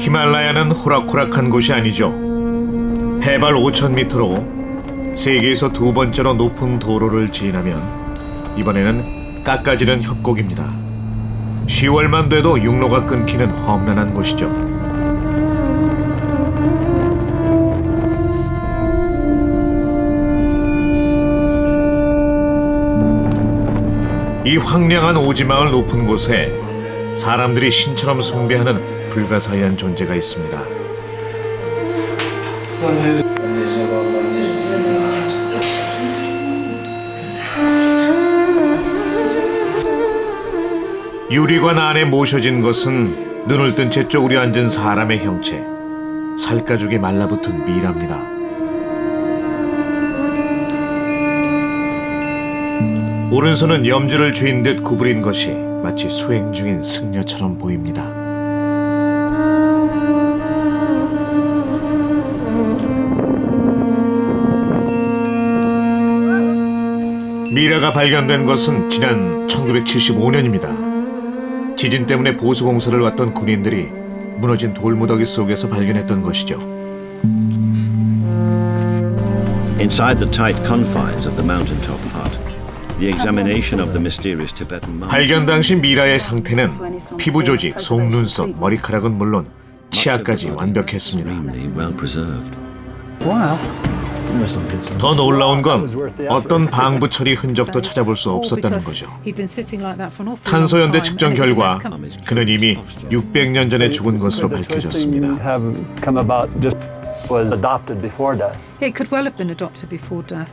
히말라야는 호락호락한 곳이 아니죠. 해발 5,000m로 세계에서 두 번째로 높은 도로를 지나면 이번에는 깎아지는 협곡입니다. 10월만 돼도 육로가 끊기는 험난한 곳이죠. 이 황량한 오지마을 높은 곳에 사람들이 신처럼 숭배하는 불가사의한 존재가 있습니다. 유리관 안에 모셔진 것은 눈을 뜬 채 쪼그려 앉은 사람의 형체, 살가죽이 말라붙은 미라입니다. 오른손은 염주를 쥔 듯 구부린 것이 마치 수행 중인 승려처럼 보입니다. 미라가 발견된 것은 지난 1975년입니다. 지진 때문에 보수공사를 왔던 군인들이 무너진 돌무더기 속에서 발견했던 것이죠. Inside the tight confines of the mountaintop hut, the examination of the mysterious Tibetan monk. 발견 당시 미라의 상태는 피부 조직, 속눈썹, 머리카락은 물론 치아까지 완벽했습니다. Well preserved. 더 놀라운 건 어떤 방부 처리 흔적도 찾아볼 수 없었다는 거죠. 탄소연대 측정 결과 그는 이미 600년 전에 죽은 것으로 밝혀졌습니다. It could well have been adopted before death.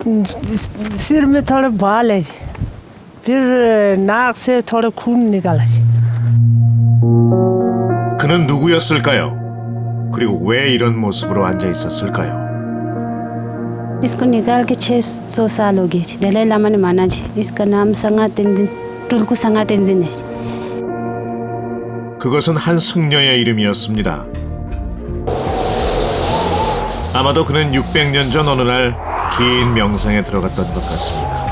सिर में थोड़े बाल है फिर नाक से थोड़े खून निकाला जी 그는 누구였을까요? 그리고 왜 이런 모습으로 앉아 있었을까요? इसको निकाल के 600 साल हो गए जी दलाई लामा ने माना जी इसका नाम संगा तेंजिन टुल्कू संगा तेंजिन है 그것은 한 승려의 이름이었습니다. 아마도 그는 600년 전 어느 날 긴 명상에 들어갔던 것 같습니다.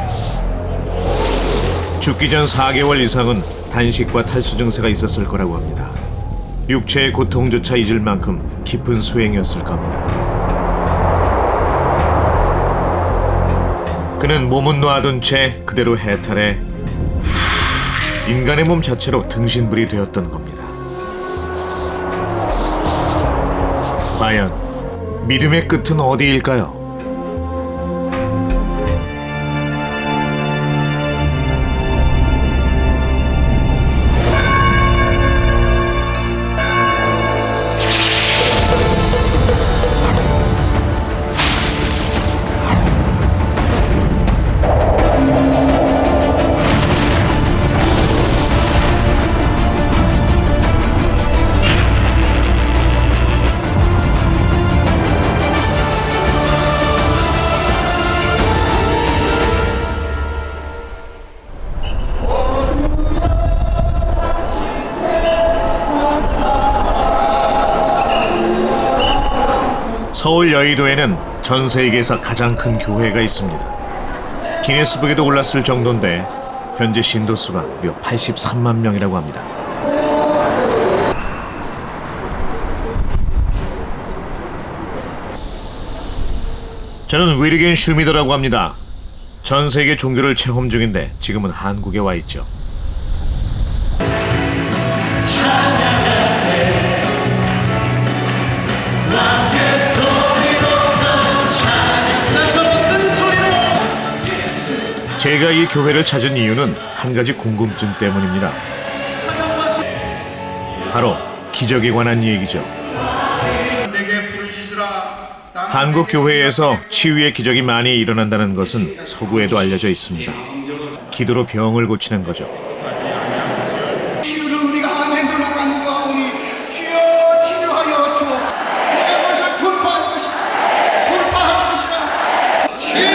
죽기 전 4개월 이상은 단식과 탈수 증세가 있었을 거라고 합니다. 육체의 고통조차 잊을 만큼 깊은 수행이었을 겁니다. 그는 몸은 놔둔 채 그대로 해탈해 인간의 몸 자체로 등신불이 되었던 겁니다. 과연 믿음의 끝은 어디일까요? 서울 여의도에는 전 세계에서 가장 큰 교회가 있습니다. 기네스북에도 올랐을 정도인데 현재 신도수가 무려 83만 명이라고 합니다. 저는 위르겐 슈미더라고 합니다. 전 세계 종교를 체험 중인데 지금은 한국에 와 있죠. 제가 이 교회를 찾은 이유는 한 가지 궁금증 때문입니다. 바로 기적에 관한 얘기죠. 한국 교회에서 치유의 기적이 많이 일어난다는 것은 서구에도 알려져 있습니다. 기도로 병을 고치는 거죠. 치유를 우리가 아멘으로 간구하오니 주여 치료하여 주옵. 내가 그것을 돌파할 것이다. 돌파할 것이다. 치유.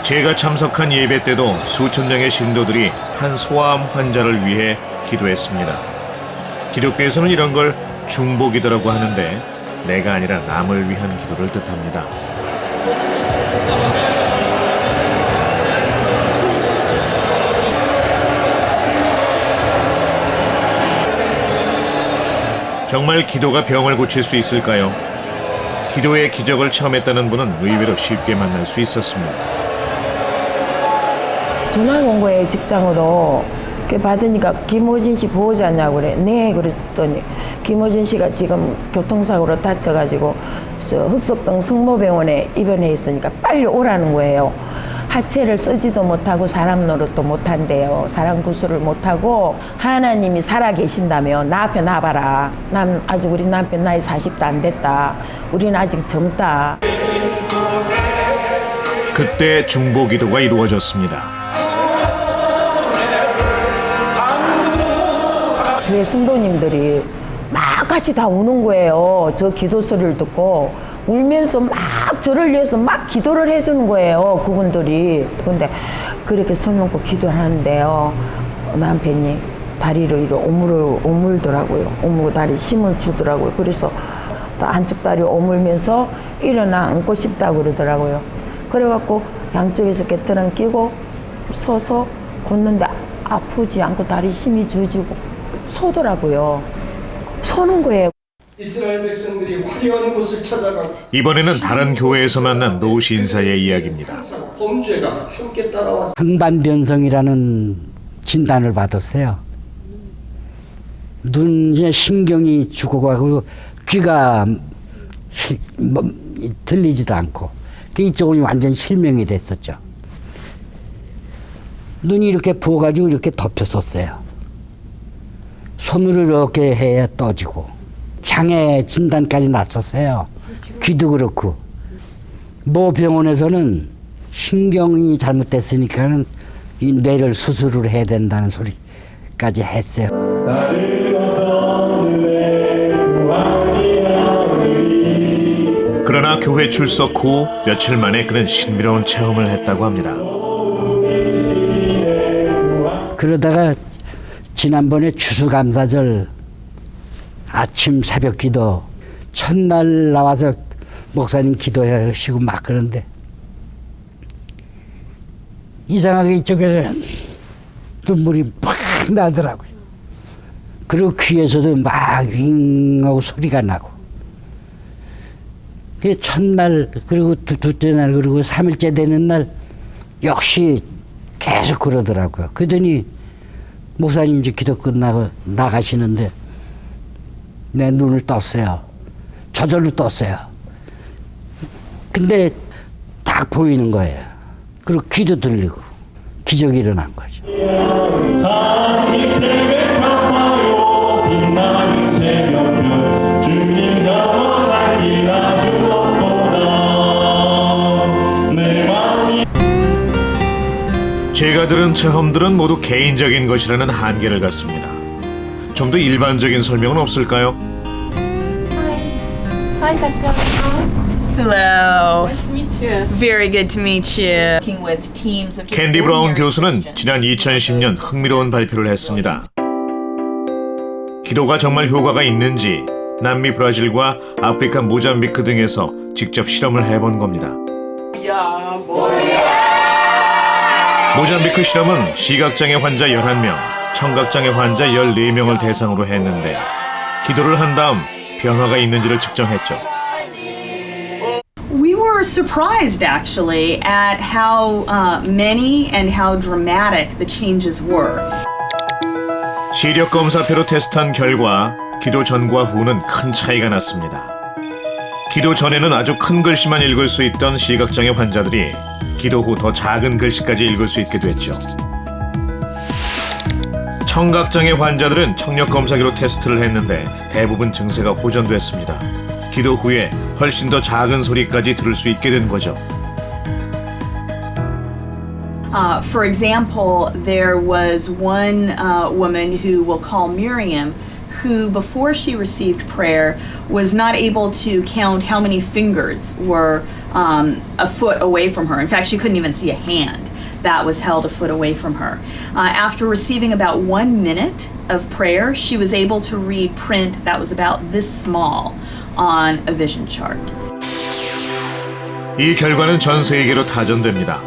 제가 참석한 예배 때도 수천 명의 신도들이 한 소아암 환자를 위해 기도했습니다. 기독교에서는 이런 걸 중보기도라고 하는데 내가 아니라 남을 위한 기도를 뜻합니다. 정말 기도가 병을 고칠 수 있을까요? 기도의 기적을 체험했다는 분은 의외로 쉽게 만날 수 있었습니다. 전화가 온 거예요, 직장으로. 받으니까 김호진 씨 보호자냐고 그래. 네, 그랬더니 김호진 씨가 지금 교통사고로 다쳐가지고 흑석동 성모병원에 입원해 있으니까 빨리 오라는 거예요. 하체를 쓰지도 못하고 사람 노릇도 못한대요. 사람 구술을 못하고 하나님이 살아계신다며 나 앞에 나봐라. 난 아직 우리 남편 나이 40도 안 됐다. 우리는 아직 젊다. 그때 중보기도가 이루어졌습니다. 교회 성도님들이 막 같이 다 우는 거예요. 저 기도 소리를 듣고 울면서 막 저를 위해서 막 기도를 해주는 거예요. 그분들이. 근데 그렇게 손 놓고 기도를 하는데요. 남편이 다리로 이렇게 오물더라고요. 오물고 다리 힘을 주더라고요. 그래서 또 안쪽 다리 오물면서 일어나 앉고 싶다고 그러더라고요. 그래갖고 양쪽에서 깨트랑 끼고 서서 걷는데 아프지 않고 다리 힘이 주지고 서더라고요. 서는 거예요. 이스라엘 백성들이 화려한 곳을 찾아가고 이번에는 다른 교회에서 만난 노신사의 이야기입니다. 범죄가 함께 따라왔습니다. 상반변성이라는 진단을 받았어요. 눈의 신경이 죽어가고 귀가 들리지도 않고 이쪽은 완전 실명이 됐었죠. 눈이 이렇게 부어가지고 이렇게 덮였었어요. 손으로 이렇게 해야 떠지고 장애 진단까지 났었어요. 귀도 그렇고. 모 병원에서는 신경이 잘못됐으니까는 이 뇌를 수술을 해야 된다는 소리까지 했어요. 그러나 교회 출석 후 며칠 만에 그는 신비로운 체험을 했다고 합니다. 그러다가 지난번에 추수감사절 아침 새벽 기도 첫날 나와서 목사님 기도하시고 막 그런데 이상하게 이쪽에 눈물이 팍 나더라고요. 그리고 귀에서도 막 윙하고 소리가 나고. 그 첫날 그리고 둘째 날 그리고 3일째 되는 날 역시 계속 그러더라고요. 그러더니 목사님 이제 기도 끝나고 나가시는데 내 눈을 떴어요. 저절로 떴어요. 근데 딱 보이는 거예요. 그리고 귀도 들리고 기적이 일어난 거죠. 제가 들은 체험들은 모두 개인적인 것이라는 한계를 갖습니다. 좀 더 일반적인 설명은 없을까요? Hello. Nice to meet you. Very good to meet you. Working with teams of just 캔디 브라운 ordinary 교수는 Christians. 지난 2010년 흥미로운 발표를 했습니다. 기도가 정말 효과가 있는지 남미 브라질과 아프리카 모잠비크 등에서 직접 실험을 해본 겁니다. 모잠비크 실험은 시각장애 환자 11명, 청각장애 환자 14명을 대상으로 했는데 기도를 한 다음 변화가 있는지를 측정했죠. We were surprised actually at how many and how dramatic the changes were. 시력 검사표로 테스트한 결과 기도 전과 후는 큰 차이가 났습니다. 기도 전에는 아주 큰 글씨만 읽을 수 있던 시각장애 환자들이 기도 후 더 작은 글씨까지 읽을 수 있게 됐죠. 청각장애 환자들은 청력검사기로 테스트를 했는데 대부분 증세가 호전됐습니다. 기도 후에 훨씬 더 작은 소리까지 들을 수 있게 된 거죠. For example, there was one woman who we'll call Miriam, who before she received prayer was not able to count how many fingers were a foot away from her. In fact, she couldn't even see a hand that was held a foot away from her. After receiving about 1 minute of prayer, she was able to read print that was about this small on a vision chart. 이 결과는 전 세계로 타전됩니다.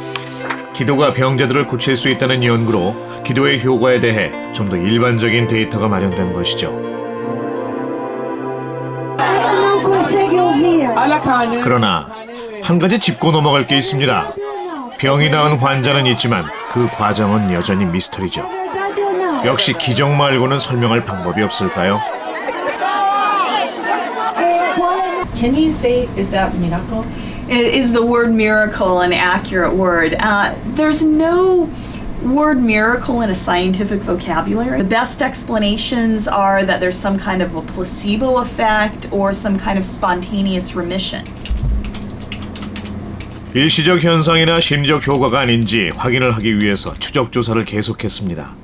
기도가 병자들을 고칠 수 있다는 연구로 기도의 효과에 대해 좀 더 일반적인 데이터가 마련된 것이죠. 그러나 한 가지 짚고 넘어갈 게 있습니다. 병이 나은 환자는 있지만 그 과정은 여전히 미스터리죠. 역시 기적 말고는 설명할 방법이 없을까요? Can you say, is that miracle? Is the word miracle an accurate word? There's no word miracle in a scientific vocabulary. The best explanations are that there's some kind of a placebo effect or some kind of spontaneous remission. 일시적 현상이나 심리적 효과가 아닌지 확인을 하기 위해서 추적 조사를 계속했습니다.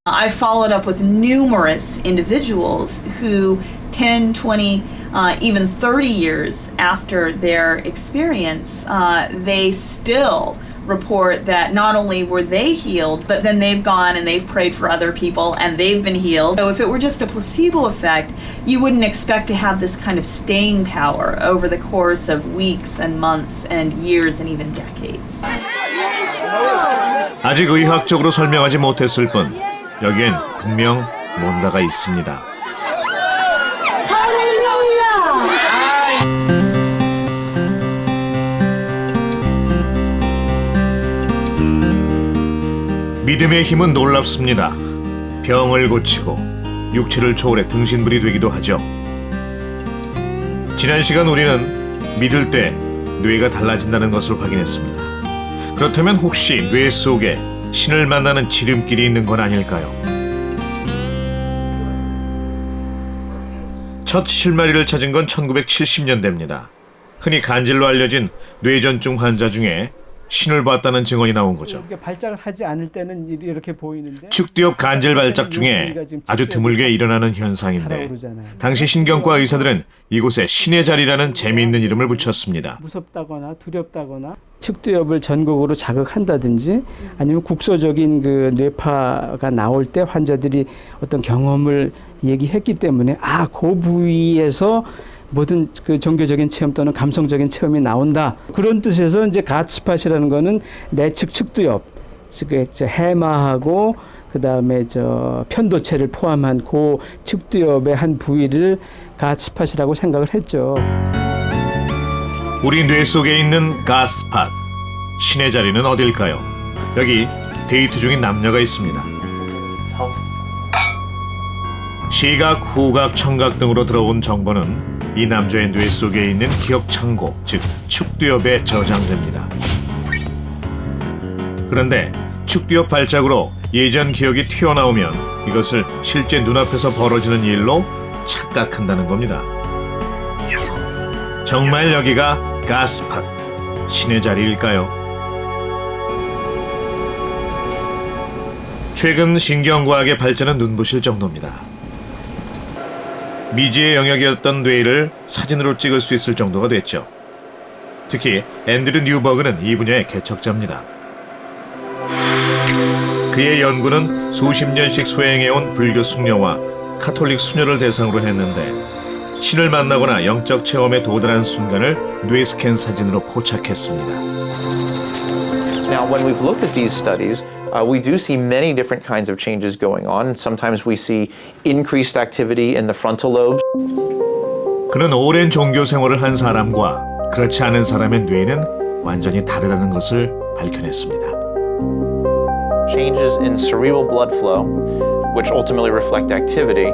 I've followed up with numerous individuals who 10, 20, even 30 years after their experience, they still report that not only were they healed, but then they've gone and they've prayed for other people and they've been healed. So if it were just a placebo effect, you wouldn't expect to have this kind of staying power over the course of weeks and months and years and even decades. 아직 의학적으로 설명하지 못했을 뿐 여기엔 분명 뭔가가 있습니다. 믿음의 힘은 놀랍습니다. 병을 고치고 육체를 초월해 등신불이 되기도 하죠. 지난 시간 우리는 믿을 때 뇌가 달라진다는 것을 확인했습니다. 그렇다면 혹시 뇌 속에 신을 만나는 지름길이 있는 건 아닐까요? 첫 실마리를 찾은 건 1970년대입니다. 흔히 간질로 알려진 뇌전증 환자 중에 신을 봤다는 증언이 나온 거죠. 발작을 하지 않을 때는 이렇게 보이는데 축두엽 간질 발작 중에 아주 드물게 일어나는 현상인데 당시 신경과 의사들은 이곳에 신의 자리라는 재미있는 이름을 붙였습니다. 무섭다거나 두렵다거나 측두엽을 전극으로 자극한다든지 아니면 국소적인 그 뇌파가 나올 때 환자들이 어떤 경험을 얘기했기 때문에 그 부위에서 모든 그 종교적인 체험 또는 감성적인 체험이 나온다. 그런 뜻에서 이제 갓스팟이라는 거는 내측 측두엽, 해마하고 그다음에 편도체를 포함한 그 측두엽의 한 부위를 갓스팟이라고 생각을 했죠. 우리 뇌 속에 있는 갓스팟, 신의 자리는 어딜까요? 여기 데이트 중인 남녀가 있습니다. 시각, 후각, 청각 등으로 들어온 정보는 이 남자의 뇌 속에 있는 기억 창고, 즉 축두엽에 저장됩니다. 그런데 축두엽 발작으로 예전 기억이 튀어나오면 이것을 실제 눈앞에서 벌어지는 일로 착각한다는 겁니다. 정말 여기가 가스팟, 신의 자리일까요? 최근 신경과학의 발전은 눈부실 정도입니다. 미지의 영역이었던 뇌를 사진으로 찍을 수 있을 정도가 됐죠. 특히 앤드류 뉴버그는 이 분야의 개척자입니다. 그의 연구는 수십 년씩 수행해온 불교 숙녀와 카톨릭 수녀를 대상으로 했는데 신을 만나거나 영적 체험에 도달한 순간을 뇌 스캔 사진으로 포착했습니다. Now, when we've looked at these studies, we do see many different kinds of changes going on. Sometimes we see increased activity in the frontal lobes. 그는 오랜 종교 생활을 한 사람과 그렇지 않은 사람의 뇌는 완전히 다르다는 것을 밝혀냈습니다. Changes in cerebral blood flow, which ultimately reflect activity.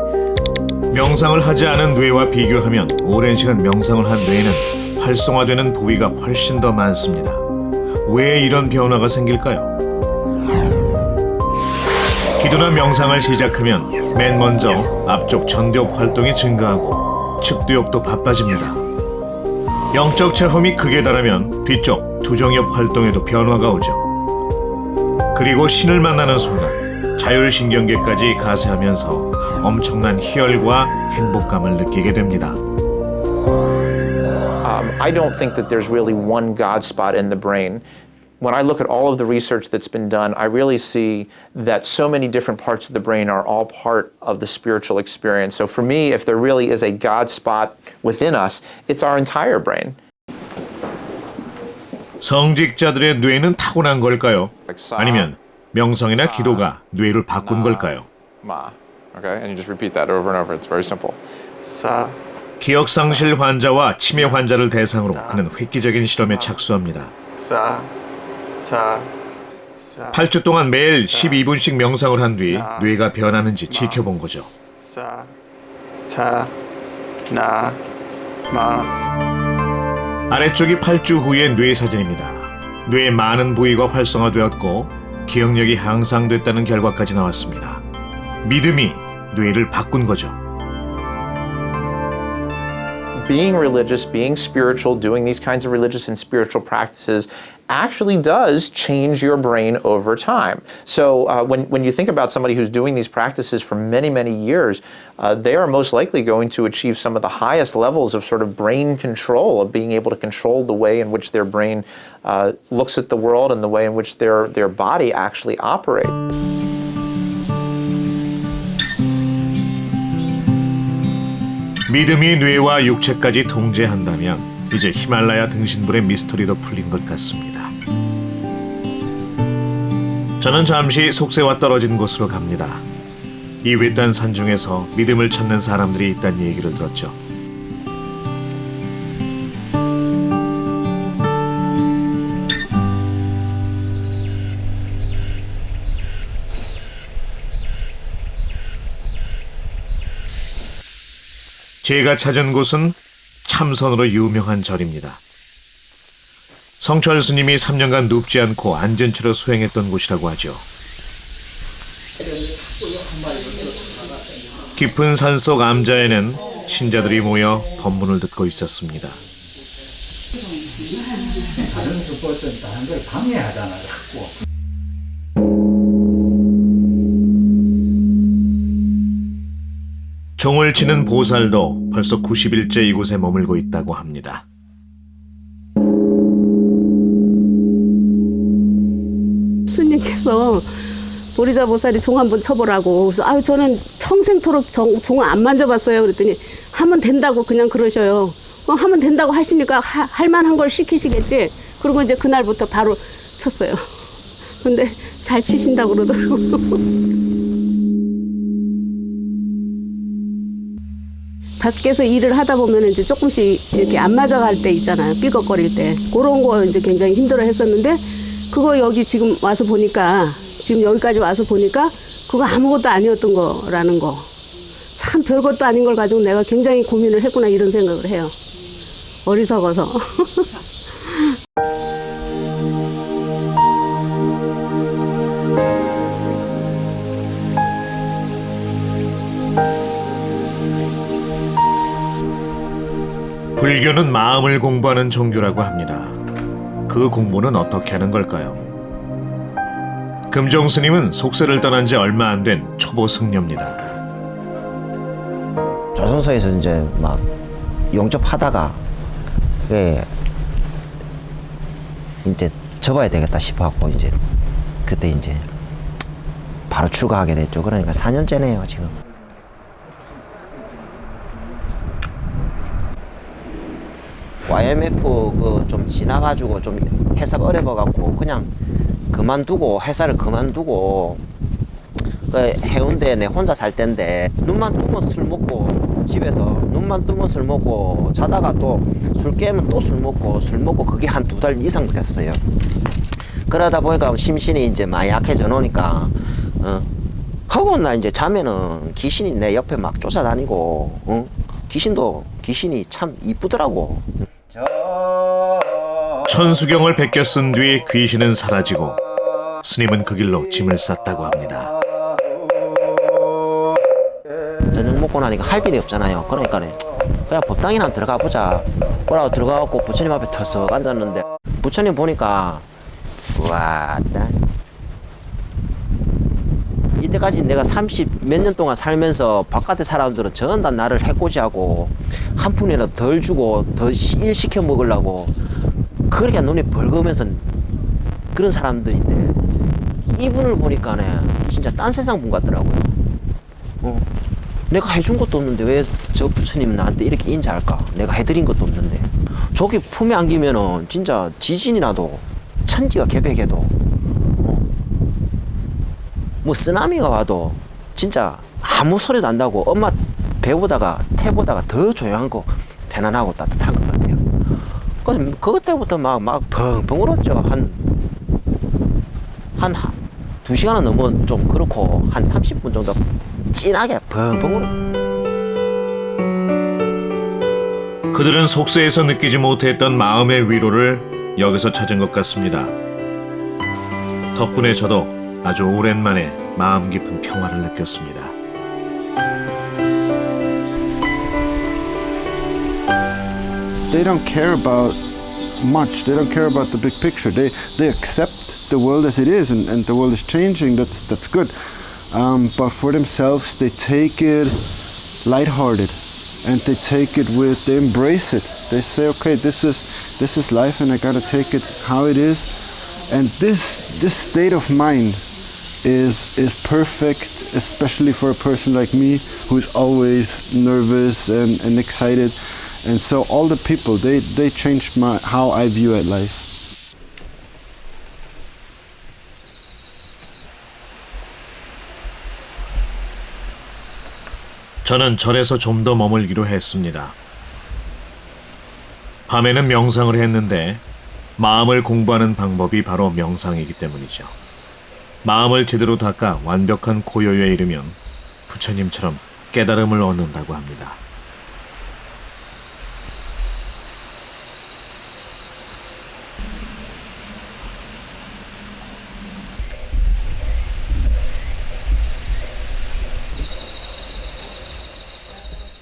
명상을 하지 않은 뇌와 비교하면 오랜 시간 명상을 한 뇌는 활성화되는 부위가 훨씬 더 많습니다. 왜 이런 변화가 생길까요? 기도나 명상을 시작하면 맨 먼저 앞쪽 전두엽 활동이 증가하고 측두엽도 바빠집니다. 영적 체험이 극에 달하면 뒤쪽 두정엽 활동에도 변화가 오죠. 그리고 신을 만나는 순간 자율신경계까지 가세하면서 엄청난 희열과 행복감을 느끼게 됩니다. I don't think that there's really one God spot in the brain. When I look at all of the research that's been done, I really see that so many different parts of the brain are all part of the spiritual experience. So for me, if there really is a God spot within us, it's our entire brain. 성직자들의 뇌는 타고난 걸까요? 아니면 명상이나 기도가 뇌를 바꾼 걸까요? Ma. Okay, and you just repeat that over and over. It's very simple. Sa, 기억상실 환자와 치매 환자를 대상으로 그는 획기적인 실험에 착수합니다. 8주 동안 매일 12분씩 명상을 한 뒤 뇌가 변하는지 지켜본 거죠. 아래쪽이 8주 후의 뇌 사진입니다. 뇌의 많은 부위가 활성화되었고 기억력이 향상됐다는 결과까지 나왔습니다. 믿음이 뇌를 바꾼 거죠. Being religious, being spiritual, doing these kinds of religious and spiritual practices actually does change your brain over time. So when you think about somebody who's doing these practices for many, many years, they are most likely going to achieve some of the highest levels of sort of brain control, of being able to control the way in which their brain looks at the world and the way in which their body actually operates. 믿음이 뇌와 육체까지 통제한다면 이제 히말라야 등신불의 미스터리도 풀린 것 같습니다. 저는 잠시 속세와 떨어진 곳으로 갑니다. 이 외딴 산 중에서 믿음을 찾는 사람들이 있다는 얘기를 들었죠. 제가 찾은 곳은 참선으로 유명한 절입니다. 성철 스님이 3년간 눕지 않고 앉은 채로 수행했던 곳이라고 하죠. 깊은 산속 암자에는 신자들이 모여 법문을 듣고 있었습니다. 다른 스포츠는 다른 걸 방해하잖아, 자꾸. 종을 치는 보살도 벌써 90일째 이곳에 머물고 있다고 합니다. 스님께서 보리자 보살이 종 한번 쳐보라고. 그래서 아유 저는 평생토록 종을 안 만져봤어요. 그랬더니 하면 된다고 그냥 그러셔요. 하면 된다고 하시니까 할 만한 걸 시키시겠지. 그리고 이제 그날부터 바로 쳤어요. 근데 잘 치신다고 그러더라고요. 밖에서 일을 하다 보면 이제 조금씩 이렇게 안 맞아갈 때 있잖아요. 삐걱거릴 때. 그런 거 이제 굉장히 힘들어 했었는데, 그거 여기 지금 와서 보니까, 지금 여기까지 와서 보니까, 그거 아무것도 아니었던 거라는 거. 참 별것도 아닌 걸 가지고 내가 굉장히 고민을 했구나, 이런 생각을 해요. 어리석어서. 불교는 마음을 공부하는 종교라고 합니다. 그 공부는 어떻게 하는 걸까요? 금종 스님은 속세를 떠난 지 얼마 안 된 초보 승려입니다. 조선소에서 이제 막 용접하다가 이제 접어야 되겠다 싶어갖고 이제 그때 이제 바로 출가하게 됐죠. 그러니까 4년째네요 지금. YMF 그 좀 지나가지고 좀 회사가 어려워갖고 그냥 그만두고 회사를 그만두고 그 해운대에 내 혼자 살 때인데 눈만 뜨면 술 먹고 집에서 눈만 뜨면 술 먹고 자다가 또 술 깨면 또 술 먹고 그게 한 2달 이상 됐어요. 그러다 보니까 심신이 이제 많이 약해져 놓으니까 하고 나 이제 자면은 귀신이 내 옆에 막 쫓아다니고 귀신이 참 이쁘더라고. 천수경을 베껴 쓴 뒤 귀신은 사라지고 스님은 그 길로 짐을 쌌다고 합니다. 저녁 먹고 나니까 할 일이 없잖아요. 그러니까 그냥 법당이나 한번 들어가 보자. 그러고 들어가갖고 부처님 앞에 털썩 앉았는데 부처님 보니까 와, 이때까지 내가 30 몇 년 동안 살면서 바깥에 사람들은 전부 다 나를 해코지하고 한 푼이라도 덜 주고 더 일 시켜 먹으려고 그렇게 눈이 벌거면서 그런 사람들인데 이분을 보니까 진짜 딴 세상 분 같더라고요. 내가 해준 것도 없는데 왜 저 부처님 나한테 이렇게 인자할까? 내가 해드린 것도 없는데 저기 품에 안기면은 진짜 지진이 나도 천지가 개벽해도 뭐 쓰나미가 와도 진짜 아무 소리도 안 나고 엄마 태보다가 더 조용한 거 편안하고 따뜻한 것 같아요. 그래서 그때부터 막 펑펑 울었죠. 한 2시간은 넘으면 좀 그렇고 한 30분 정도 진하게 펑펑 울어. 그들은 속세에서 느끼지 못했던 마음의 위로를 여기서 찾은 것 같습니다. 덕분에 저도 아주 오랜만에 마음 깊은 평화를 느꼈습니다. They don't care about much. They don't care about the big picture. They accept the world as it is, and the world is changing. That's good. But for themselves, they take it lighthearted, and they embrace it. They say, okay, this is life, and I gotta take it how it is. And this state of mind is perfect, especially for a person like me, who's always nervous and excited. And so all the people, they changed how I view at life. 저는 절에서 좀 더 머물기로 했습니다. 밤에는 명상을 했는데 마음을 공부하는 방법이 바로 명상이기 때문이죠. 마음을 제대로 닦아 완벽한 고요에 이르면 부처님처럼 깨달음을 얻는다고 합니다.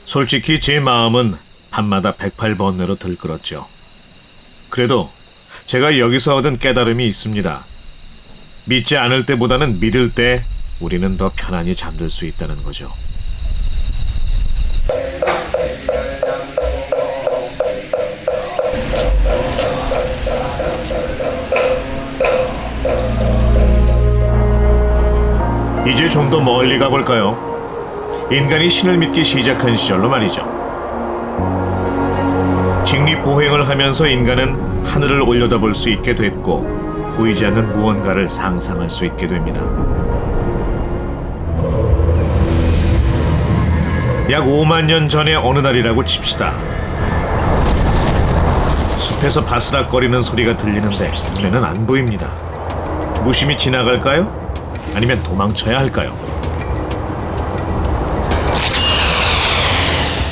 솔직히 제 마음은 밤마다 108번으로 들끓었죠. 그래도 제가 여기서 얻은 깨달음이 있습니다. 믿지 않을 때보다는 믿을 때 우리는 더 편안히 잠들 수 있다는 거죠. 이제 좀 더 멀리 가볼까요? 인간이 신을 믿기 시작한 시절로 말이죠. 직립보행을 하면서 인간은 하늘을 올려다볼 수 있게 됐고 보이지 않는 무언가를 상상할 수 있게 됩니다. 약 5만 년 전의 어느 날이라고 칩시다. 숲에서 바스락거리는 소리가 들리는데 눈에는 안 보입니다. 무심히 지나갈까요? 아니면 도망쳐야 할까요?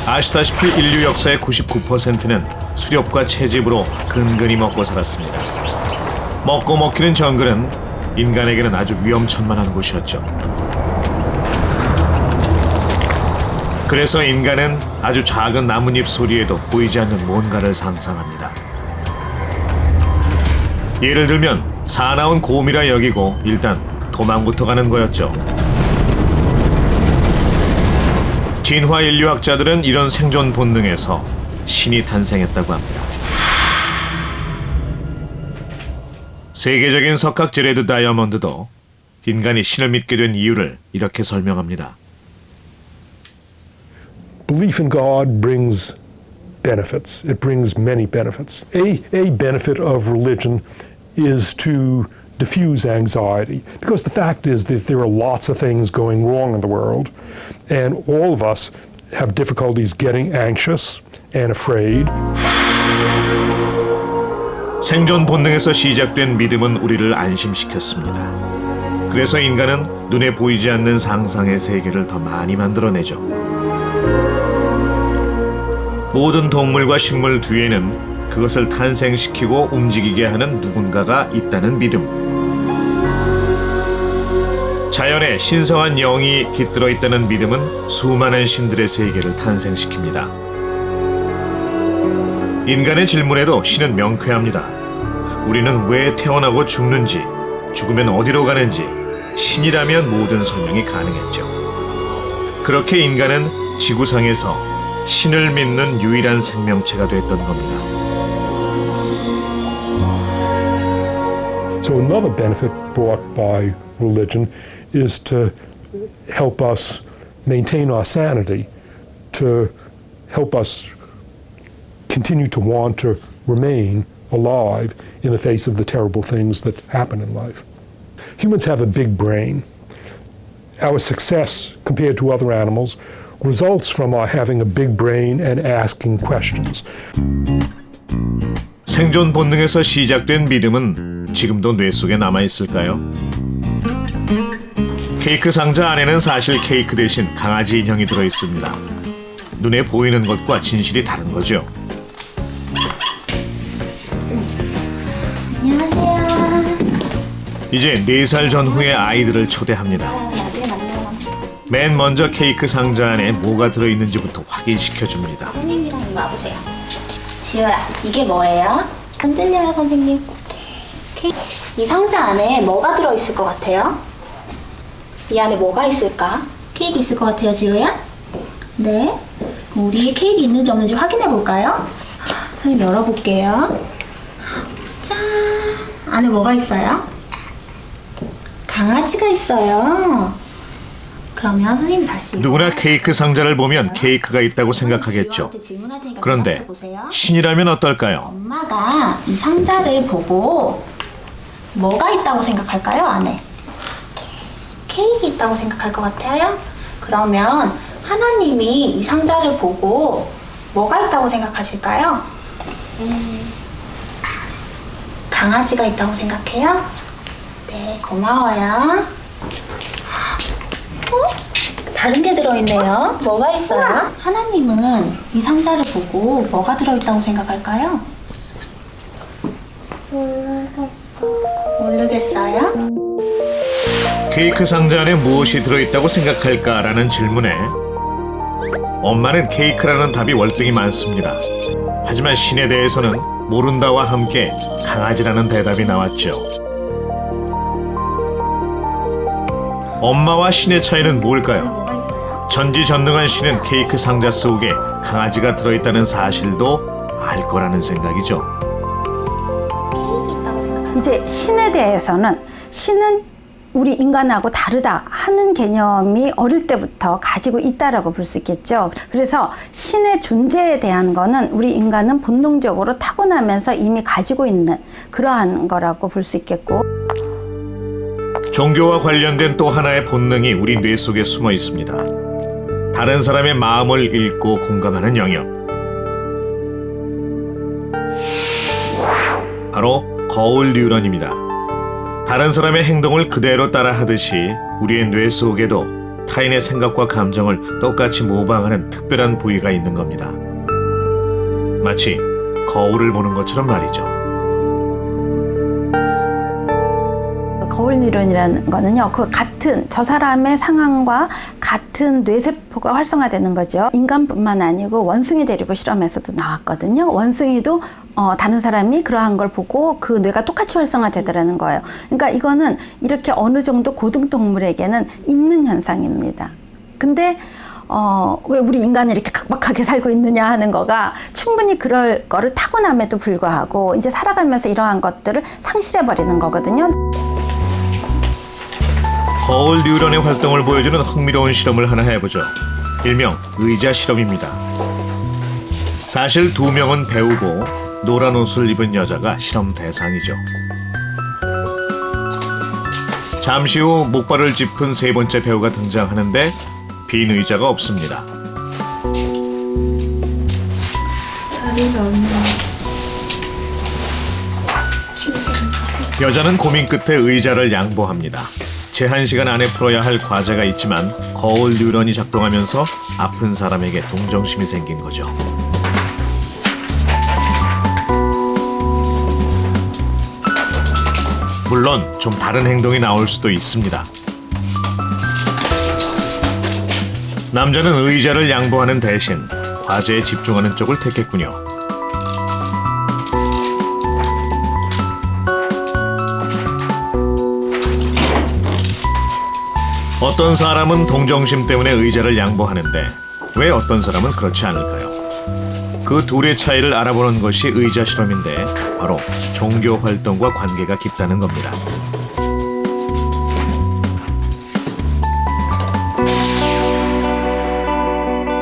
아시다시피 인류 역사의 99%는 수렵과 채집으로 근근히 먹고 살았습니다. 먹고 먹히는 정글은 인간에게는 아주 위험천만한 곳이었죠. 그래서 인간은 아주 작은 나뭇잎 소리에도 보이지 않는 뭔가를 상상합니다. 예를 들면 사나운 곰이라 여기고 일단 도망부터 가는 거였죠. 진화 인류학자들은 이런 생존 본능에서 신이 탄생했다고 합니다. 세계적인 석학 제레드 다이아몬드도 인간이 신을 믿게 된 이유를 이렇게 설명합니다. Belief in God brings benefits. It brings many benefits. A benefit of religion is to diffuse anxiety, because the fact is that there are lots of things going wrong in the world, and all of us have difficulties getting anxious and afraid. 생존 본능에서 시작된 믿음은 우리를 안심시켰습니다. 그래서 인간은 눈에 보이지 않는 상상의 세계를 더 많이 만들어내죠. 모든 동물과 식물 뒤에는 그것을 탄생시키고 움직이게 하는 누군가가 있다는 믿음. 자연에 신성한 영이 깃들어 있다는 믿음은 수많은 신들의 세계를 탄생시킵니다. 인간의 질문에도 신은 명쾌합니다. 우리는 왜 태어나고 죽는지, 죽으면 어디로 가는지 신이라면 모든 설명이 가능했죠. 그렇게 인간은 지구상에서 신을 믿는 유일한 생명체가 됐던 겁니다. So another benefit brought by religion is to help us maintain our sanity, to help us continue to want to remain alive in the face of the terrible things that happen in life. Humans have a big brain. Our success compared to other animals results from our having a big brain and asking questions. 생존 본능에서 시작된 믿음은 지금도 뇌 속에 남아있을까요? 케이크 상자 안에는 사실 케이크 대신 강아지 인형이 들어있습니다. 눈에 보이는 것과 진실이 다른 거죠. 안녕하세요. 이제 4살 전후의 아이들을 초대합니다. 맨 먼저 케이크 상자 안에 뭐가 들어있는지부터 확인시켜줍니다. 선생님이랑 이리 와보세요. 지효야, 이게 뭐예요? 안 들려요, 선생님. 이 상자 안에 뭐가 들어있을 것 같아요? 이 안에 뭐가 있을까? 케이크 있을 것 같아요, 지효야? 네. 그럼 우리 케이크 있는지 없는지 확인해 볼까요? 선생님 열어볼게요. 짠! 안에 뭐가 있어요? 강아지가 있어요. 그러면 선생님 다시 누구나 케이크 상자를 보면 케이크가 있다고 생각하겠죠. 그런데 신이라면 어떨까요? 엄마가 이 상자를 보고 뭐가 있다고 생각할까요? 안에 케이크 있다고 생각할 것 같아요? 그러면 하나님이 이 상자를 보고 뭐가 있다고 생각하실까요? 강아지가 있다고 생각해요? 네, 고마워요. 다른 게 들어있네요. 뭐가 있어요? 하나님은 이 상자를 보고 뭐가 들어있다고 생각할까요? 모르겠어요? 케이크 상자 안에 무엇이 들어있다고 생각할까라는 질문에 엄마는 케이크라는 답이 월등히 많습니다. 하지만 신에 대해서는 모른다와 함께 강아지라는 대답이 나왔죠. 엄마와 신의 차이는 뭘까요? 전지전능한 신은 케이크 상자 속에 강아지가 들어있다는 사실도 알 거라는 생각이죠. 이제 신에 대해서는 신은 우리 인간하고 다르다 하는 개념이 어릴 때부터 가지고 있다라고 볼 수 있겠죠. 그래서 신의 존재에 대한 거는 우리 인간은 본능적으로 타고나면서 이미 가지고 있는 그러한 거라고 볼 수 있겠고, 종교와 관련된 또 하나의 본능이 우리 뇌 속에 숨어 있습니다. 다른 사람의 마음을 읽고 공감하는 영역. 바로 거울 뉴런입니다. 다른 사람의 행동을 그대로 따라 하듯이 우리의 뇌 속에도 타인의 생각과 감정을 똑같이 모방하는 특별한 부위가 있는 겁니다. 마치 거울을 보는 것처럼 말이죠. 거울 뉴런이라는 거는요, 그 같은 저 사람의 상황과 같은 뇌세포가 활성화되는 거죠. 인간뿐만 아니고 원숭이 데리고 실험에서도 나왔거든요. 원숭이도 다른 사람이 그러한 걸 보고 그 뇌가 똑같이 활성화되더라는 거예요. 그러니까 이거는 이렇게 어느 정도 고등동물에게는 있는 현상입니다. 근데 왜 우리 인간은 이렇게 각박하게 살고 있느냐 하는 거가 충분히 그럴 거를 타고남에도 불구하고 이제 살아가면서 이러한 것들을 상실해버리는 거거든요. 거울 뉴런의 활동을 보여주는 흥미로운 실험을 하나 해보죠. 일명 의자 실험입니다. 사실 2명은 배우고 노란 옷을 입은 여자가 실험 대상이죠. 잠시 후 목발을 짚은 3번째 배우가 등장하는데 빈 의자가 없습니다. 자리가 없네. 여자는 고민 끝에 의자를 양보합니다. 제한 시간 안에 풀어야 할 과제가 있지만 거울 뉴런이 작동하면서 아픈 사람에게 동정심이 생긴 거죠. 물론 좀 다른 행동이 나올 수도 있습니다. 남자는 의자를 양보하는 대신 과제에 집중하는 쪽을 택했군요. 어떤 사람은 동정심 때문에 의자를 양보하는데 왜 어떤 사람은 그렇지 않을까요? 그 둘의 차이를 알아보는 것이 의자 실험인데 바로 종교 활동과 관계가 깊다는 겁니다.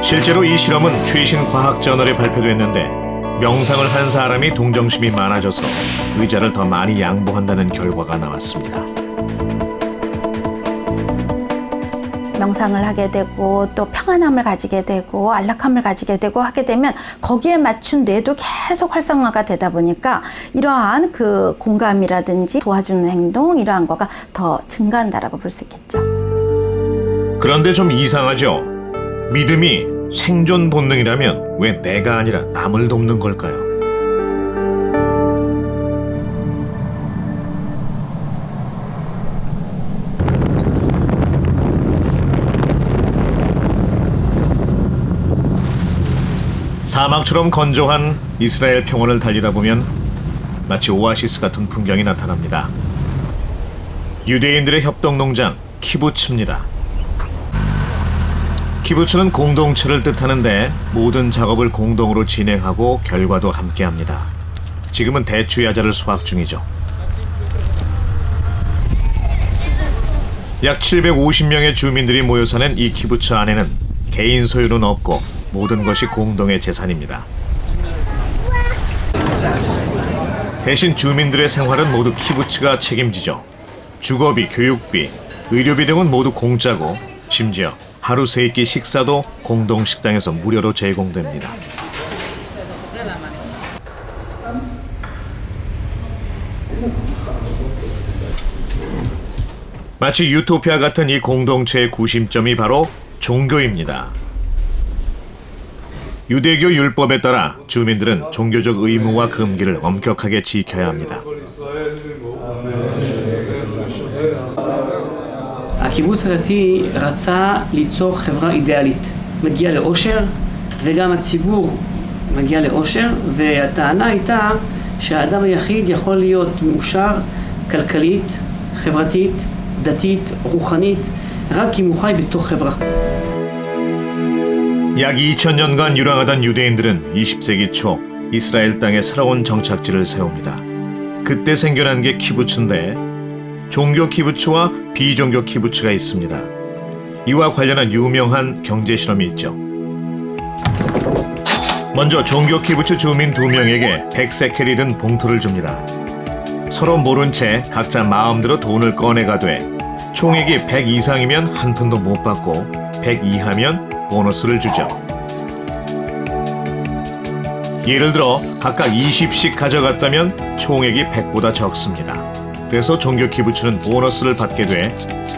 실제로 이 실험은 최신 과학 저널에 발표됐는데 명상을 한 사람이 동정심이 많아져서 의자를 더 많이 양보한다는 결과가 나왔습니다. 명상을 하게 되고 또 평안함을 가지게 되고 안락함을 가지게 되고 하게 되면 거기에 맞춘 뇌도 계속 활성화가 되다 보니까 이러한 그 공감이라든지 도와주는 행동 이러한 거가 더 증가한다라고 볼 수 있겠죠. 그런데 좀 이상하죠? 믿음이 생존 본능이라면 왜 내가 아니라 남을 돕는 걸까요? 사막처럼 건조한 이스라엘 평원을 달리다 보면 마치 오아시스 같은 풍경이 나타납니다. 유대인들의 협동농장 키부츠입니다. 키부츠는 공동체를 뜻하는데 모든 작업을 공동으로 진행하고 결과도 함께합니다. 지금은 대추 야자를 수확 중이죠. 약 750명의 주민들이 모여 사는 이 키부츠 안에는 개인 소유는 없고 모든 것이 공동의 재산입니다. 대신 주민들의 생활은 모두 키부츠가 책임지죠. 주거비, 교육비, 의료비 등은 모두 공짜고 심지어 하루 3끼 식사도 공동식당에서 무료로 제공됩니다. 마치 유토피아 같은 이 공동체의 구심점이 바로 종교입니다. 유대교 율법에 따라 주민들은 종교적 의무와 금기를 엄격하게 지켜야 합니다. הקיבוץ הדתי רצה ליצור חברה אידיאלית, מגיע לאושר וגם הציבור מגיע לאושר, והטענה הייתה שהאדם היחיד יכול להיות מאושר כלכלית, חברתית, דתית, רוחנית, רק אם הוא חי בתוך חברה. 약 2000년간 유랑하던 유대인들은 20세기 초 이스라엘 땅에 새로운 정착지를 세웁니다. 그때 생겨난 게 키부츠인데 종교 키부츠와 비종교 키부츠가 있습니다. 이와 관련한 유명한 경제 실험이 있죠. 먼저 종교 키부츠 주민 2명에게 100세켈이 든 봉투를 줍니다. 서로 모른 채 각자 마음대로 돈을 꺼내가되 총액이 100 이상이면 한 푼도 못 받고 100 이하면 보너스를 주죠. 예를 들어 각각 20씩 가져갔다면 총액이 100보다 적습니다. 그래서 종교 키부츠는 보너스를 받게 돼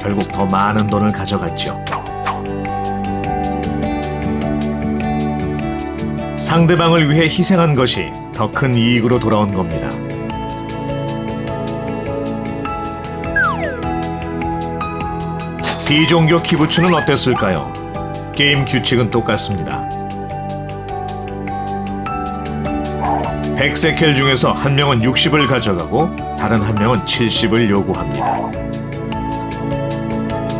결국 더 많은 돈을 가져갔죠. 상대방을 위해 희생한 것이 더 큰 이익으로 돌아온 겁니다. 비종교 키부츠는 어땠을까요? 게임 규칙은 똑같습니다. 100세켈 중에서 한 명은 60을 가져가고 다른 한 명은 70을 요구합니다.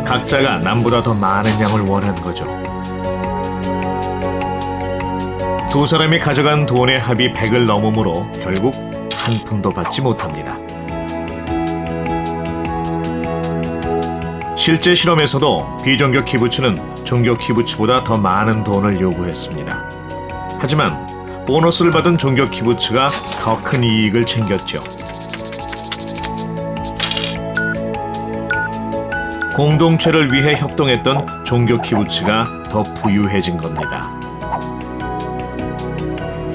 각자가 남보다 더 많은 양을 원한 거죠. 두 사람이 가져간 돈의 합이 100을 넘으므로 결국 한 푼도 받지 못합니다. 실제 실험에서도 비종교 키부츠는 종교 키부츠보다 더 많은 돈을 요구했습니다. 하지만 보너스를 받은 종교 키부츠가 더 큰 이익을 챙겼죠. 공동체를 위해 협동했던 종교 키부츠가 더 부유해진 겁니다.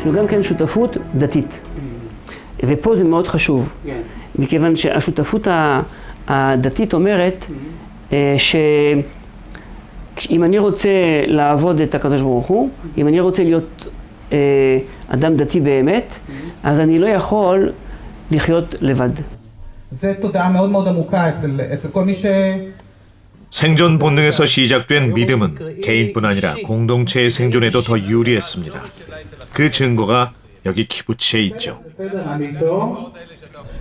גם כן שותפות דתית. ופה זה מאוד חשוב, מכיוון שהשותפות הדתית אומרת שאם אני רוצה לעבוד את הקדוש ברוך הוא, אם אני רוצה להיות אדם דתי באמת, אז אני לא יכול לחיות לבד. זה תודעה מאוד מאוד עמוקה אצל כל מי ש... 생존 본능에서 시작된 믿음은 개인뿐 아니라 공동체의 생존에도 더 유리했습니다. 그 증거가 여기 키부츠에 있죠.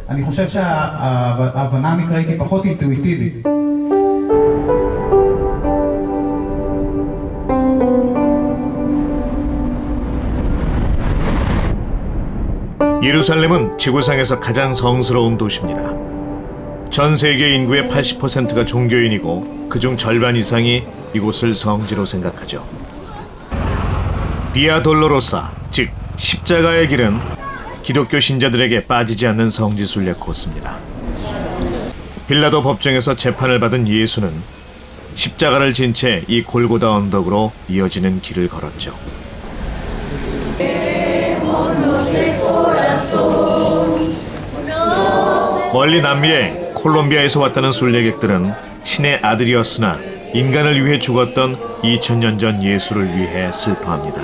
אני חושב שההבנה המקראית היא פחות אינטואיטיבית. 예루살렘은 지구상에서 가장 성스러운 도시입니다. 전 세계 인구의 80%가 종교인이고 그중 절반 이상이 이곳을 성지로 생각하죠. 비아 돌로로사, 즉 십자가의 길은 기독교 신자들에게 빠지지 않는 성지순례 코스입니다. 빌라도 법정에서 재판을 받은 예수는 십자가를 진 채 이 골고다 언덕으로 이어지는 길을 걸었죠. 멀리 남미의 콜롬비아에서 왔다는 순례객들은 신의 아들이었으나 인간을 위해 죽었던 2000년 전 예수를 위해 슬퍼합니다.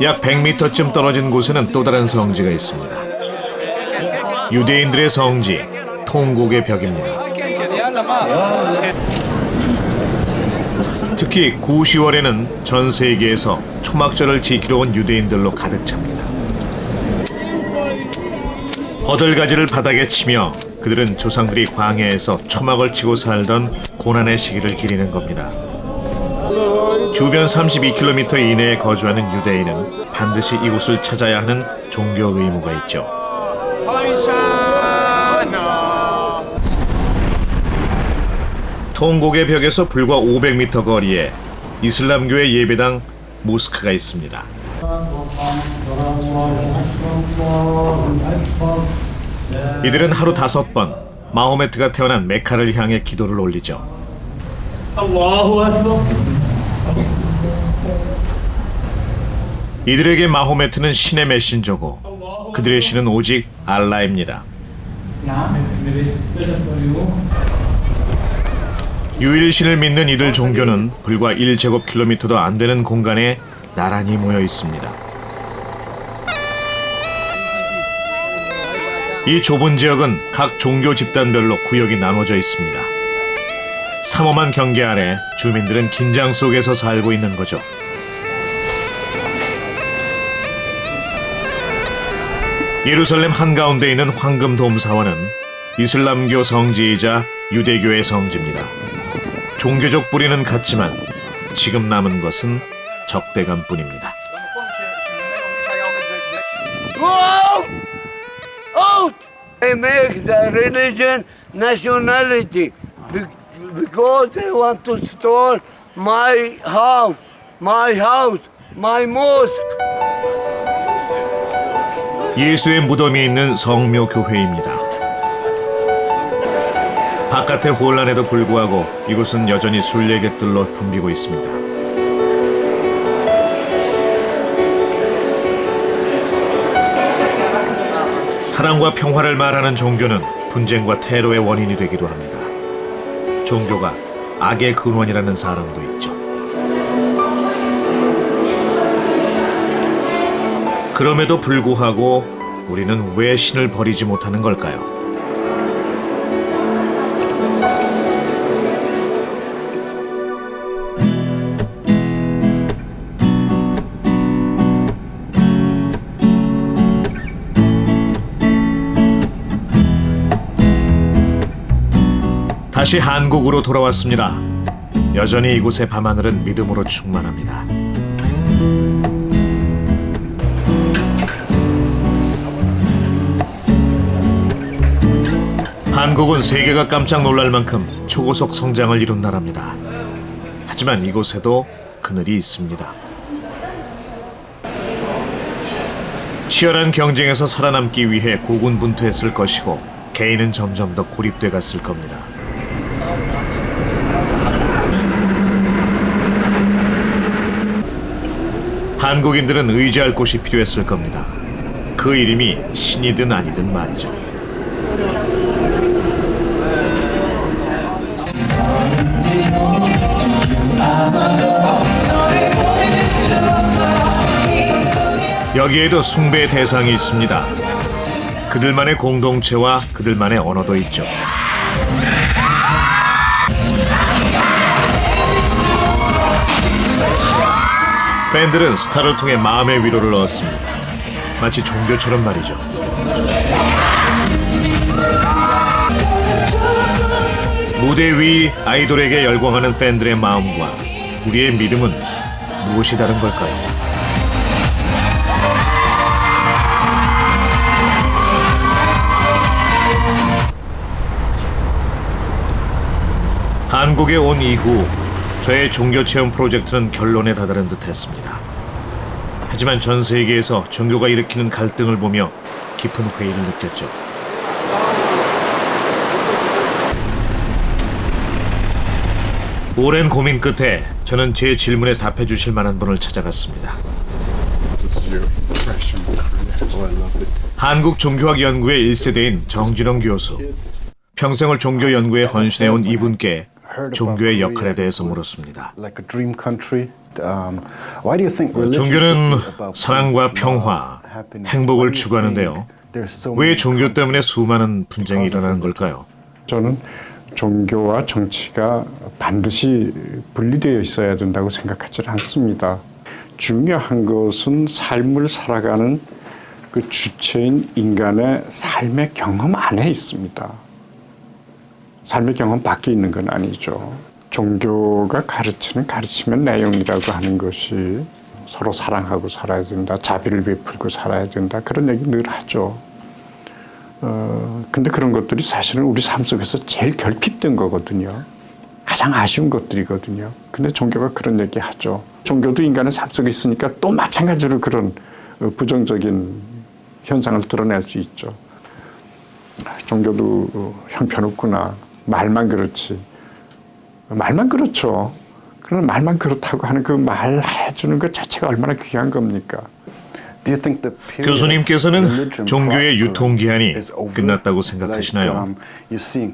약 100m쯤 떨어진 곳에는 또 다른 성지가 있습니다. 유대인들의 성지, 통곡의 벽입니다. 특히 9, 10월에는 전 세계에서 초막절을 지키러 온 유대인들로 가득 찹니다. 버들가지를 바닥에 치며 그들은 조상들이 광야에서 초막을 치고 살던 고난의 시기를 기리는 겁니다. 주변 32km 이내에 거주하는 유대인은 반드시 이곳을 찾아야 하는 종교 의무가 있죠. 통곡의 벽에서 불과 500m 거리에 이슬람교의 예배당 모스크가 있습니다. 이들은 하루 5번 마호메트가 태어난 메카를 향해 기도를 올리죠. 이들에게 마호메트는 신의 메신저고 그들의 신은 오직 알라입니다. 유일신을 믿는 이들 종교는 불과 1제곱킬로미터도 안 되는 공간에 나란히 모여 있습니다. 이 좁은 지역은 각 종교 집단별로 구역이 나눠져 있습니다. 삼엄한 경계 아래 주민들은 긴장 속에서 살고 있는 거죠. 예루살렘 한가운데 있는 황금돔 사원은 이슬람교 성지이자 유대교의 성지입니다. 종교적 뿌리는 같지만 지금 남은 것은 적대감뿐입니다. They make the religion nationality because they want to store my house, my mosque. 예수의 무덤이 있는 성묘 교회입니다. 바깥의 혼란에도 불구하고 이곳은 여전히 순례객들로 붐비고 있습니다. 사랑과 평화를 말하는 종교는 분쟁과 테러의 원인이 되기도 합니다. 종교가 악의 근원이라는 사람도 있죠. 그럼에도 불구하고 우리는 왜 신을 버리지 못하는 걸까요? 다시 한국으로 돌아왔습니다. 여전히 이곳의 밤하늘은 믿음으로 충만합니다. 한국은 세계가 깜짝 놀랄 만큼 초고속 성장을 이룬 나라입니다. 하지만 이곳에도 그늘이 있습니다. 치열한 경쟁에서 살아남기 위해 고군분투했을 것이고 개인은 점점 더 고립돼 갔을 겁니다. 한국인들은 의지할 곳이 필요했을 겁니다. 그 이름이 신이든 아니든 말이죠. 여기에도 숭배의 대상이 있습니다. 그들만의 공동체와 그들만의 언어도 있죠. 팬들은 스타를 통해 마음의 위로를 얻습니다. 마치 종교처럼 말이죠. 무대 위 아이돌에게 열광하는 팬들의 마음과 우리의 믿음은 무엇이 다른 걸까요? 한국에 온 이후 저의 종교체험 프로젝트는 결론에 다다른 듯 했습니다. 하지만 전 세계에서 종교가 일으키는 갈등을 보며 깊은 회의를 느꼈죠. 오랜 고민 끝에 저는 제 질문에 답해 주실 만한 분을 찾아갔습니다. 한국종교학연구회 1세대인 정진홍 교수. 평생을 종교 연구에 헌신해온 이분께 종교의 역할에 대해서 물었습니다. 종교는 사랑과 평화, 행복을 추구하는데요. 왜 종교 때문에 수많은 분쟁이 일어나는 걸까요? 저는 종교와 정치가 반드시 분리되어 있어야 된다고 생각하지 않습니다. 중요한 것은 삶을 살아가는 그 주체인 인간의 삶의 경험 안에 있습니다. 삶의 경험 밖에 있는 건 아니죠. 종교가 가르치는 가르침의 내용이라고 하는 것이 서로 사랑하고 살아야 된다, 자비를 베풀고 살아야 된다, 그런 얘기 늘 하죠. 근데 그런 것들이 사실은 우리 삶 속에서 제일 결핍된 거거든요. 가장 아쉬운 것들이거든요. 근데 종교가 그런 얘기 하죠. 종교도 인간의 삶 속에 있으니까 또 마찬가지로 그런 부정적인 현상을 드러낼 수 있죠. 종교도 형편없구나. 말만 그렇지. 말만 그렇죠. 그러나 말만 그렇다고 하는 그 말 해주는 것 자체가 얼마나 귀한 겁니까? 교수님께서는 종교의 유통기한이 끝났다고 생각하시나요?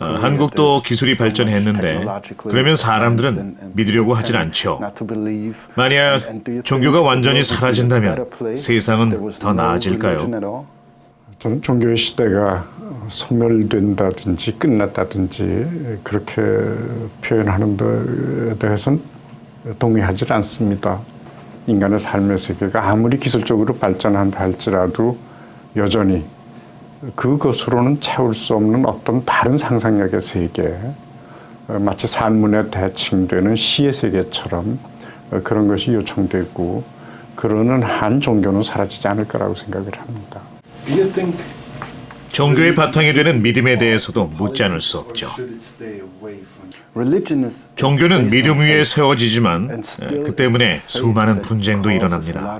한국도 기술이 발전했는데 그러면 사람들은 믿으려고 하질 않죠. 만약 종교가 완전히 사라진다면 세상은 더 나아질까요? 저는 종교의 시대가 소멸된다든지 끝났다든지 그렇게 표현하는 데 대해서는 동의하지 않습니다. 인간의 삶의 세계가 아무리 기술적으로 발전한다 할지라도 여전히 그것으로는 채울 수 없는 어떤 다른 상상력의 세계, 마치 산문에 대칭되는 시의 세계처럼 그런 것이 요청되고 그러는 한 종교는 사라지지 않을 거라고 생각을 합니다. 종교의 바탕이 되는 믿음에 대해서도 묻지 않을 수 없죠. 종교는 믿음 위에 세워지지만 그 때문에 수많은 분쟁도 일어납니다.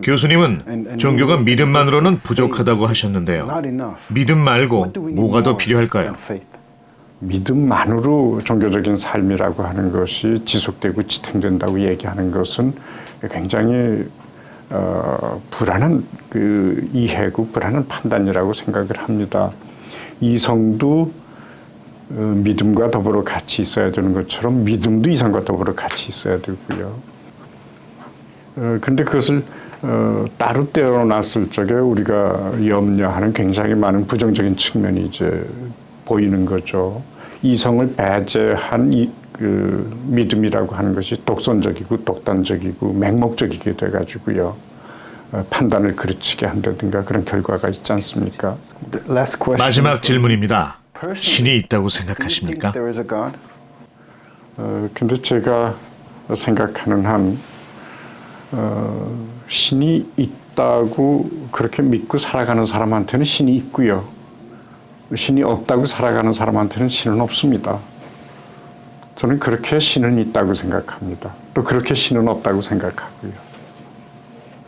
교수님은 종교가 믿음만으로는 부족하다고 하셨는데요. 믿음 말고 뭐가 더 필요할까요? 믿음만으로 종교적인 삶이라고 하는 것이 지속되고 지탱된다고 얘기하는 것은 굉장히 불안한 그 이해고 불안한 판단이라고 생각을 합니다. 이성도 믿음과 더불어 같이 있어야 되는 것처럼 믿음도 이성과 더불어 같이 있어야 되고요. 근데 그것을 따로 떼어놨을 적에 우리가 염려하는 굉장히 많은 부정적인 측면이 이제 보이는 거죠. 이성을 배제한 그 믿음이라고 하는 것이 독선적이고 독단적이고 맹목적이게 돼가지고요. 판단을 그르치게 한다든가 그런 결과가 있지 않습니까? 마지막 질문입니다. 신이 있다고 생각하십니까? 근데 제가 생각하는 한 신이 있다고 그렇게 믿고 살아가는 사람한테는 신이 있고요. 신이 없다고 살아가는 사람한테는 신은 없습니다. 저는 그렇게 신은 있다고 생각합니다. 또 그렇게 신은 없다고 생각하고요.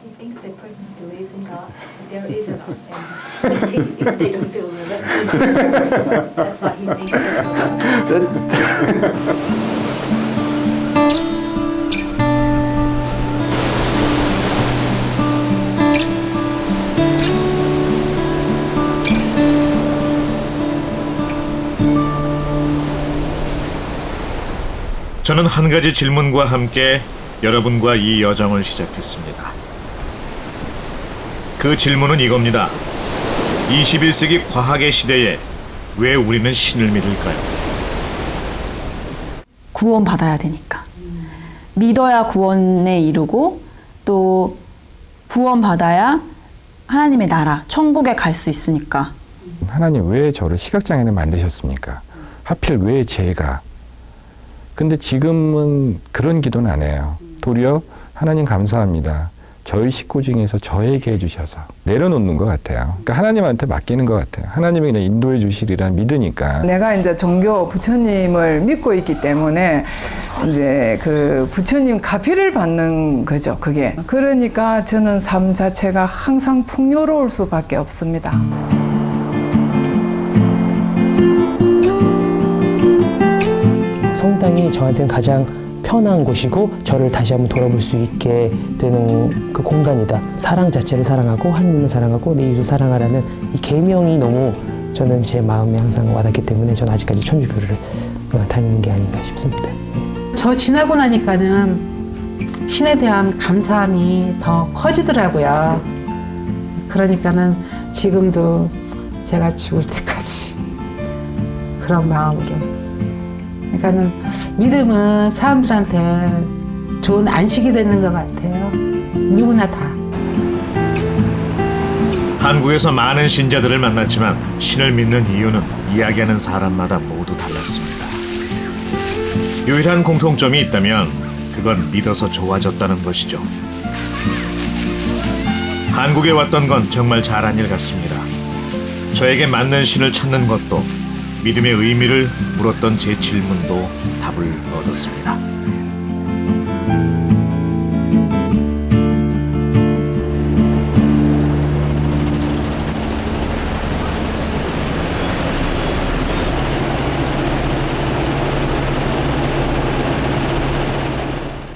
He thinks the person believes in God, but there is a God. And if they don't believe it, that's what he thinks. 저는 한 가지 질문과 함께 여러분과 이 여정을 시작했습니다. 그 질문은 이겁니다. 21세기 과학의 시대에 왜 우리는 신을 믿을까요? 구원받아야 되니까. 믿어야 구원에 이르고 또 구원받아야 하나님의 나라, 천국에 갈 수 있으니까. 하나님 왜 저를 시각장애인을 만드셨습니까? 하필 왜 제가? 근데 지금은 그런 기도는 안 해요. 도리어 하나님 감사합니다. 저희 식구 중에서 저에게 해주셔서 내려놓는 것 같아요. 그러니까 하나님한테 맡기는 것 같아요. 하나님이 그냥 인도해 주시리라 믿으니까. 내가 이제 종교 부처님을 믿고 있기 때문에 이제 그 부처님 가피를 받는 거죠, 그게. 그러니까 저는 삶 자체가 항상 풍요로울 수밖에 없습니다. 성당이 저한테는 가장 편한 곳이고 저를 다시 한번 돌아볼 수 있게 되는 그 공간이다. 사랑 자체를 사랑하고 하나님을 사랑하고 내 이웃을 사랑하라는 이 계명이 너무 저는 제 마음에 항상 와닿기 때문에 저는 아직까지 천주교를 다니는 게 아닌가 싶습니다. 저 지나고 나니까는 신에 대한 감사함이 더 커지더라고요. 그러니까는 지금도 제가 죽을 때까지 그런 마음으로. 그러니까는 믿음은 사람들한테 좋은 안식이 되는 것 같아요. 누구나 다. 한국에서 많은 신자들을 만났지만 신을 믿는 이유는 이야기하는 사람마다 모두 달랐습니다. 유일한 공통점이 있다면 그건 믿어서 좋아졌다는 것이죠. 한국에 왔던 건 정말 잘한 일 같습니다. 저에게 맞는 신을 찾는 것도 믿음의 의미를 물었던 제 질문도 답을 얻었습니다.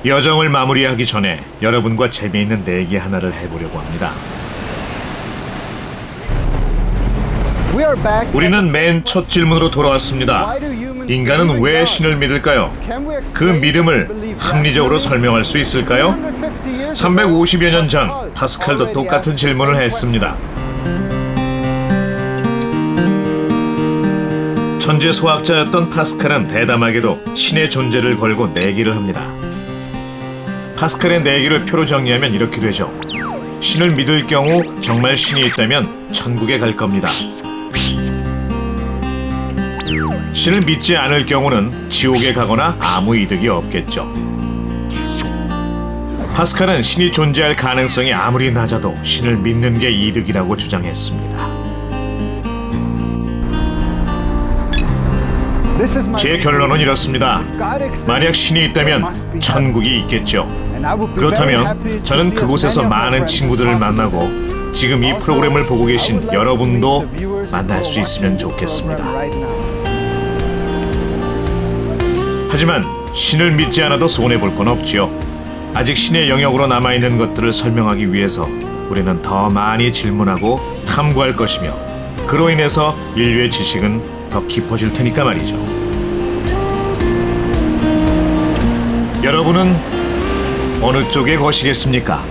여정을 마무리하기 전에 여러분과 재미있는 내기 하나를 해보려고 합니다. 우리는 맨 첫 질문으로 돌아왔습니다. 인간은 왜 신을 믿을까요? 그 믿음을 합리적으로 설명할 수 있을까요? 350여 년 전 파스칼도 똑같은 질문을 했습니다. 천재 수학자였던 파스칼은 대담하게도 신의 존재를 걸고 내기를 합니다. 파스칼의 내기를 표로 정리하면 이렇게 되죠. 신을 믿을 경우 정말 신이 있다면 천국에 갈 겁니다. 신을 믿지 않을 경우는 지옥에 가거나 아무 이득이 없겠죠. 파스칼은 신이 존재할 가능성이 아무리 낮아도 신을 믿는 게 이득이라고 주장했습니다. 제 결론은 이렇습니다. 만약 신이 있다면 천국이 있겠죠. 그렇다면 저는 그곳에서 많은 친구들을 만나고 지금 이 프로그램을 보고 계신 여러분도 만날 수 있으면 좋겠습니다. 하지만 신을 믿지 않아도 손해볼 건 없지요. 아직 신의 영역으로 남아있는 것들을 설명하기 위해서 우리는 더 많이 질문하고 탐구할 것이며 그로 인해서 인류의 지식은 더 깊어질 테니까 말이죠. 여러분은 어느 쪽에 거시겠습니까?